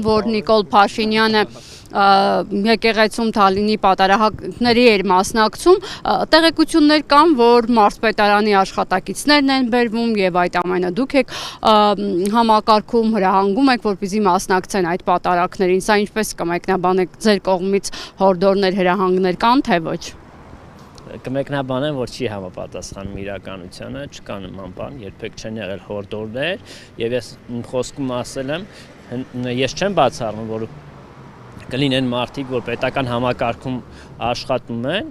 որ Նիկոլ Փաշինյանը եկեղեցում Թալինի պատարագների էր մասնակցում, տեղեկություններ կան, որ մարզպետարանի աշխատակիցներն են բերվում եւ այդ ամենը դուք եք համակարգում, հրահանգում եք, որպեսզի մասնակցեն այդ պատարագներին։ Սա ինչպես կմեկնաբանեք, ձեր կողմից հորդորներ, հրահանգներ կան, թե ոչ։ Կմեկնաբանեմ, որ չի համապատասխանում իրականությանը, չկա նման բան, երբեք չեն եղել հորդորներ, եւ ես խոսքում ասել եմ, ես չեմ բացառում, որ կլինեն մարդիկ, որ պետական համակարգում աշխատում են,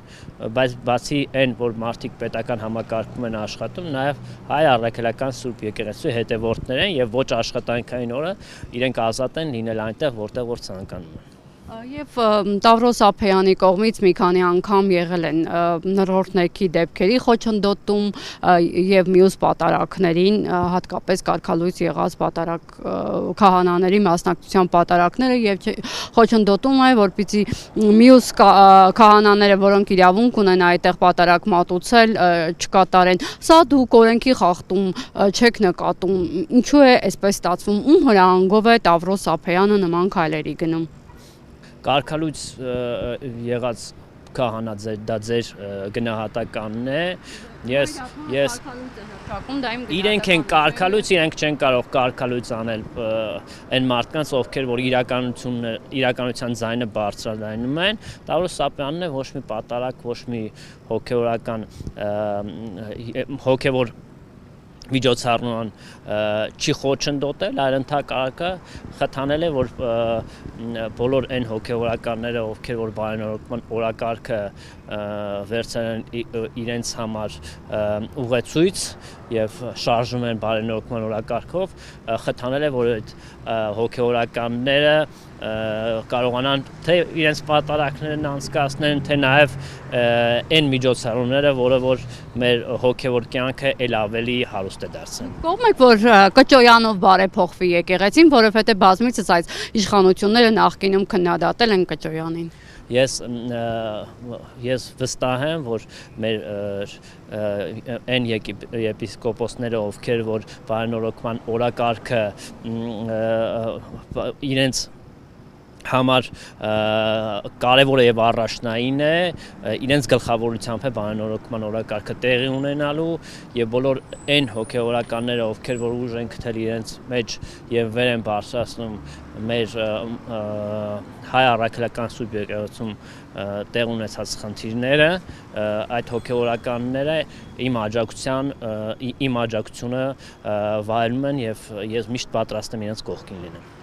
բայց բացի այն, որ մարդիկ պետական համակարգում են աշխատում, նաև հայ առաքելական Սուրբ եկեղեցու հետևորդներ են եւ ոչ աշխատանքային օրը իրենք ազատ են լինել այնտեղ, որտեղ որ ցանկանում են։ Եվ Տավրոս Ափեյանի կողմից մի քանի անգամ եղել են նռորդներքի դեպքերի խոչընդոտում եւ մյուս պատարագներին, հատկապես կարգալույծ եղած պատարագ քահանաների մասնակցության պատարագները եւ խոչընդոտում է, որպեսզի մյուս քահանաները, որոնք իրավունք ունեն այդտեղ պատարագ մատուցել, չկատարեն։ Սա դուք օրենքի խախտում չեք նկատում։ Ինչու է այսպես ստացվում, ում հրահանգով է Տավրոս Ափեյանը նման քայլերի գնում։ Կարգալույծ եղած քահանա դա ձեր գնահատականն է, ես իրենք են կարգալույծ, իրենք չեն կարող կարգալույծ անել այն մարդկանց, ովքեր որ իրականության ձայնը բարձրացնում են, Տավրոս Ափեյանն է ոչ մի պատարագ, ոչ մի հոգևոր միջոցառման չի խոչընդոտել, այլ ընդհակառակը խթանել է, որ բոլոր այն հոգևորականները, ովքեր որ բարենորոգման օրակարգը վերցրել են իրենց համար ուղեցույց եւ շարժում են բարենորոգման օրակարգով, խթանել է, որ այդ հոգևորականները կարողանան թե իրենց պատարագներն անցկացնեն, թե նաև այն միջոցառումները, որը որ մեր հոգևոր կյանքը ել ավելի հարուստ է դարձնում։ Կողմ եք, որ Կճոյանով բարեփոխվի եկեղեցին, որովհետև բազմիցս այս իշխանությունները նախկինում քննադատել են Կճոյանին։ Ես վստահ եմ, որ մեր այն եպիսկոպոսները, ովքեր որ բարենորոգման օրակարգը իրենց համար կարևոր եւ առաջնային է, իրենց գլխավորությամբ է բարենորոգման օրակարգը տեղի ունենալու եւ բոլոր այն հոգեորականները, ովքեր որ ուժ են գտել իրենց մեջ եւ վեր են բարձրացնում մեր հայ առաքելական Սուրբ եկեղեցում տեղ ունեցած խնդիրները, այդ հոգեորականները իմ աջակցությունը վայելում են եւ ես միշտ պատրաստ եմ իրենց կողքին լինել։